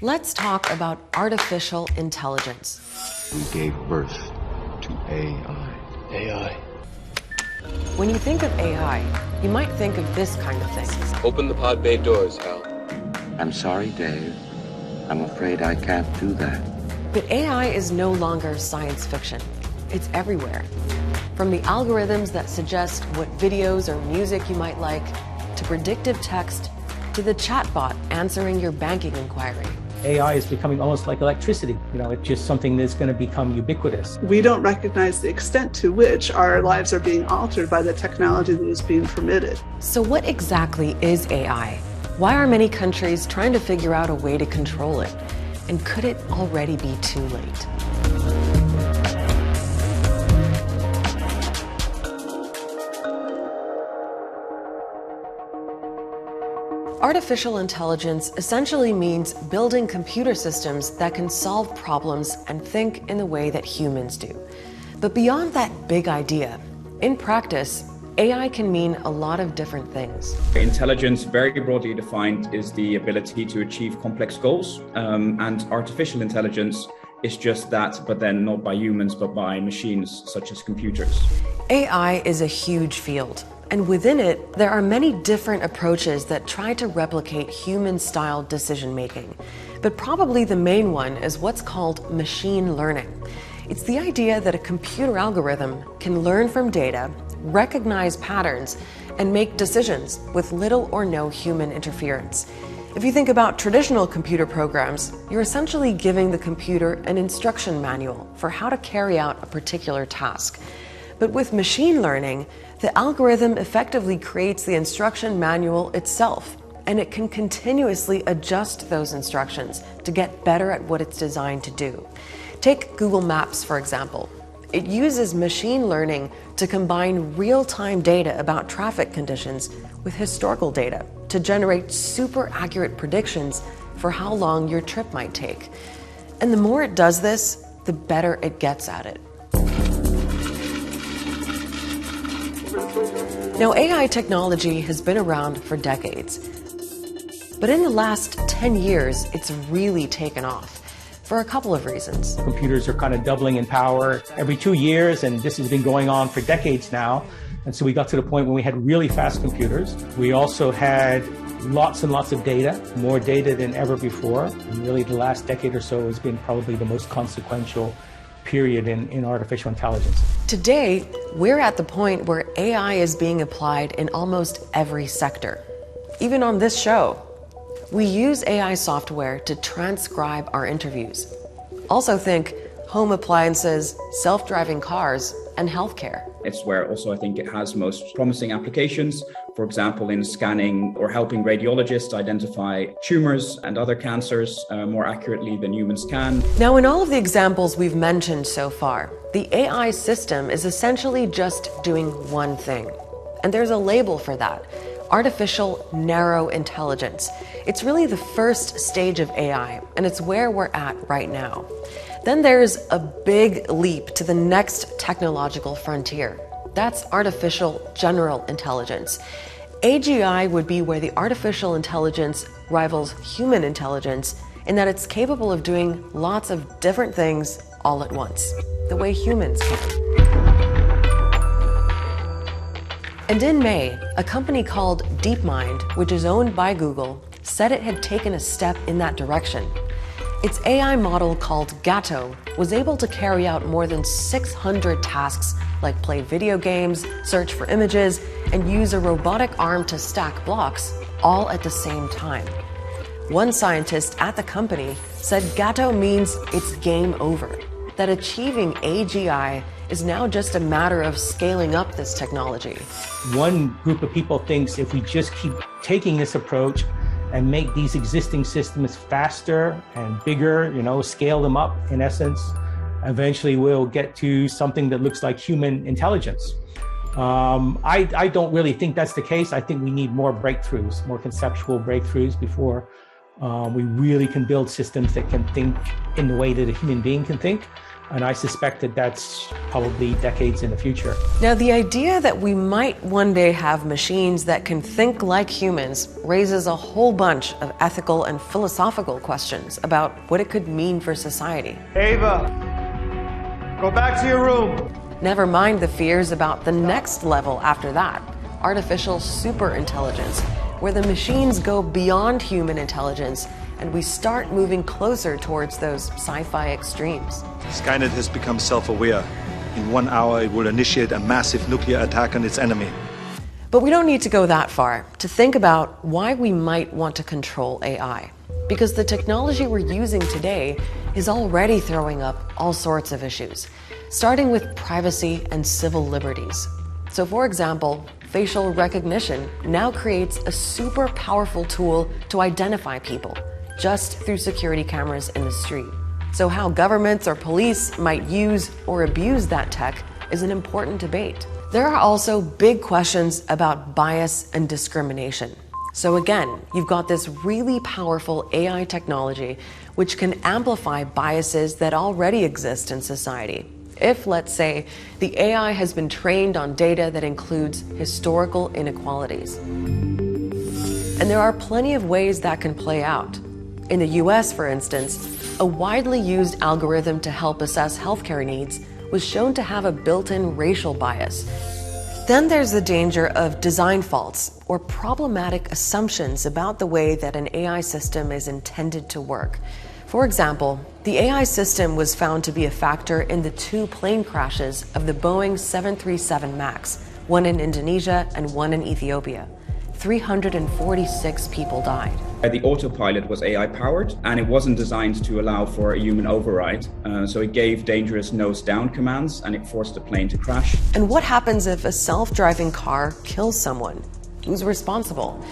Let's talk about artificial intelligence. We gave birth to AI. AI. When you think of AI, you might think of this kind of thing. Open the pod bay doors, Hal. I'm sorry, Dave. I'm afraid I can't do that. But AI is no longer science fiction. It's everywhere. From the algorithms that suggest what videos or music you might like, to predictive text, to the chatbot answering your banking inquiry. AI is becoming almost like electricity. It's just something that's going to become ubiquitous. We don't recognize the extent to which our lives are being altered by the technology that is being permitted. So what exactly is AI? Why are many countries trying to figure out a way to control it? And could it already be too late? Artificial intelligence essentially means building computer systems that can solve problems and think in the way that humans do. But beyond that big idea, in practice, AI can mean a lot of different things. Intelligence, very broadly defined, is the ability to achieve complex goals, and artificial intelligence is just that, but then not by humans, but by machines such as computers. AI is a huge field. And within it, there are many different approaches that try to replicate human-style decision-making. But probably the main one is what's called machine learning. It's the idea that a computer algorithm can learn from data, recognize patterns, and make decisions with little or no human interference. If you think about traditional computer programs, you're essentially giving the computer an instruction manual for how to carry out a particular task. But with machine learning, the algorithm effectively creates the instruction manual itself, and it can continuously adjust those instructions to get better at what it's designed to do. Take Google Maps, for example. It uses machine learning to combine real-time data about traffic conditions with historical data to generate super accurate predictions for how long your trip might take. And the more it does this, the better it gets at it. Now, AI technology has been around for decades, but in the last 10 years, it's really taken off for a couple of reasons. Computers are kind of doubling in power every 2 years, and this has been going on for decades now. And so we got to the point when we had really fast computers. We also had lots and lots of data, more data than ever before. And really the last decade or so has been probably the most consequential period in artificial intelligence. Today, we're at the point where AI is being applied in almost every sector. Even on this show, we use AI software to transcribe our interviews. Also think home appliances, self-driving cars, and healthcare. It's where also I think it has most promising applications, for example, in scanning or helping radiologists identify tumors and other cancers more accurately than humans can. Now, in all of the examples we've mentioned so far, the AI system is essentially just doing one thing. And there's a label for that: artificial narrow intelligence. It's really the first stage of AI, and it's where we're at right now. Then there's a big leap to the next technological frontier. That's artificial general intelligence. AGI would be where the artificial intelligence rivals human intelligence in that it's capable of doing lots of different things all at once, the way humans can. And in May, a company called DeepMind, which is owned by Google, said it had taken a step in that direction. Its AI model called Gato was able to carry out more than 600 tasks like play video games, search for images, and use a robotic arm to stack blocks all at the same time. One scientist at the company said Gato means it's game over, that achieving AGI is now just a matter of scaling up this technology. One group of people thinks if we just keep taking this approach and make these existing systems faster and bigger, scale them up in essence, eventually we'll get to something that looks like human intelligence. I don't really think that's the case. I think we need more breakthroughs, more conceptual breakthroughs before We really can build systems that can think in the way that a human being can think. And I suspect that that's probably decades in the future. Now, the idea that we might one day have machines that can think like humans raises a whole bunch of ethical and philosophical questions about what it could mean for society. Ava, go back to your room. Never mind the fears about the next level after that, artificial superintelligence, where the machines go beyond human intelligence and we start moving closer towards those sci-fi extremes. Skynet has become self-aware. In 1 hour, it will initiate a massive nuclear attack on its enemy. But we don't need to go that far to think about why we might want to control AI. Because the technology we're using today is already throwing up all sorts of issues, starting with privacy and civil liberties. So for example, facial recognition now creates a super powerful tool to identify people, just through security cameras in the street. So how governments or police might use or abuse that tech is an important debate. There are also big questions about bias and discrimination. So again, you've got this really powerful AI technology which can amplify biases that already exist in society. If, let's say, the AI has been trained on data that includes historical inequalities. And there are plenty of ways that can play out. In the US, for instance, a widely used algorithm to help assess healthcare needs was shown to have a built-in racial bias. Then there's the danger of design faults or problematic assumptions about the way that an AI system is intended to work. For example, the AI system was found to be a factor in the 2 plane crashes of the Boeing 737 MAX, one in Indonesia and one in Ethiopia. 346 people died. The autopilot was AI powered and it wasn't designed to allow for a human override. So it gave dangerous nose down commands and it forced the plane to crash. And what happens if a self-driving car kills someone? Who's responsible?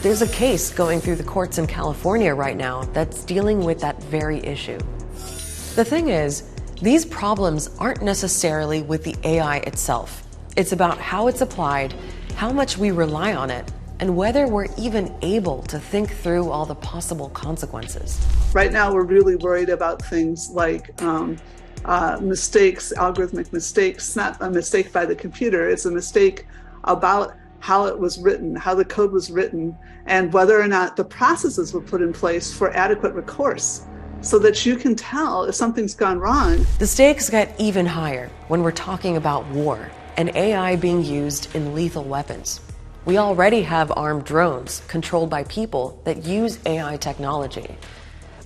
There's a case going through the courts in California right now that's dealing with that very issue. The thing is, these problems aren't necessarily with the AI itself. It's about how it's applied, how much we rely on it, and whether we're even able to think through all the possible consequences. Right now, we're really worried about things like mistakes, algorithmic mistakes. It's not a mistake by the computer, it's a mistake about how it was written, how the code was written, and whether or not the processes were put in place for adequate recourse so that you can tell if something's gone wrong. The stakes get even higher when we're talking about war and AI being used in lethal weapons. We already have armed drones controlled by people that use AI technology.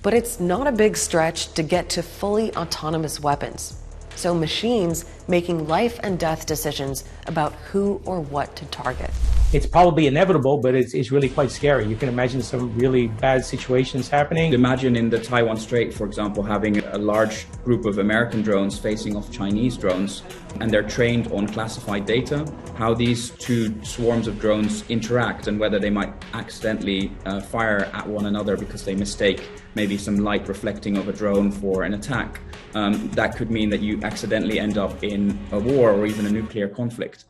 But it's not a big stretch to get to fully autonomous weapons. So machines making life and death decisions about who or what to target. It's probably inevitable, but it's really quite scary. You can imagine some really bad situations happening. Imagine in the Taiwan Strait, for example, having a large group of American drones facing off Chinese drones, and they're trained on classified data, how these 2 swarms of drones interact and whether they might accidentally fire at one another because they mistake maybe some light reflecting of a drone for an attack. That could mean that you accidentally end up in a war or even a nuclear conflict.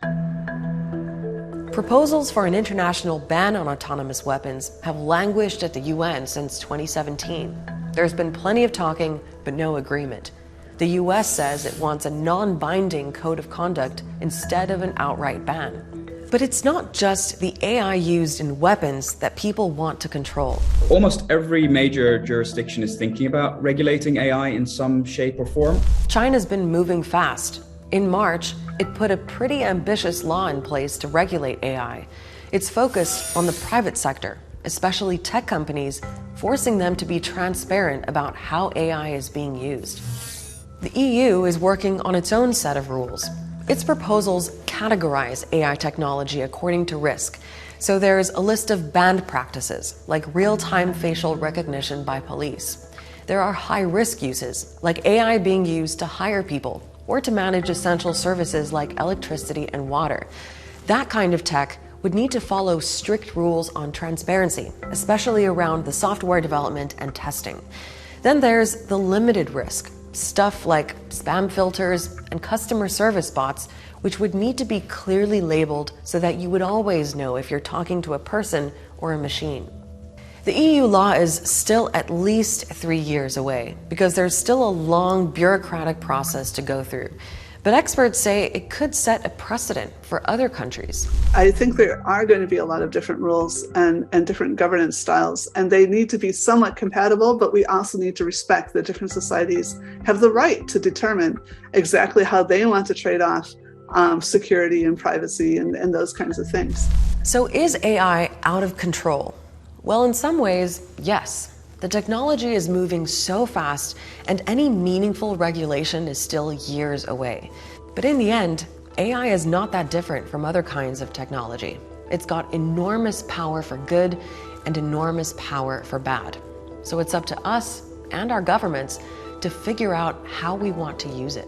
Proposals for an international ban on autonomous weapons have languished at the UN since 2017. There's been plenty of talking, but no agreement. The US says it wants a non-binding code of conduct instead of an outright ban. But it's not just the AI used in weapons that people want to control. Almost every major jurisdiction is thinking about regulating AI in some shape or form. China's been moving fast. In March, it put a pretty ambitious law in place to regulate AI. It's focused on the private sector, especially tech companies, forcing them to be transparent about how AI is being used. The EU is working on its own set of rules. Its proposals categorize AI technology according to risk. So there's a list of banned practices, like real-time facial recognition by police. There are high-risk uses, like AI being used to hire people or to manage essential services like electricity and water. That kind of tech would need to follow strict rules on transparency, especially around the software development and testing. Then there's the limited risk, stuff like spam filters and customer service bots, which would need to be clearly labeled so that you would always know if you're talking to a person or a machine. The EU law is still at least 3 years away because there's still a long bureaucratic process to go through. But experts say it could set a precedent for other countries. I think there are going to be a lot of different rules and different governance styles, and they need to be somewhat compatible, but we also need to respect that different societies have the right to determine exactly how they want to trade off security and privacy and those kinds of things. So is AI out of control? Well, in some ways, yes. The technology is moving so fast, and any meaningful regulation is still years away. But in the end, AI is not that different from other kinds of technology. It's got enormous power for good and enormous power for bad. So it's up to us and our governments to figure out how we want to use it.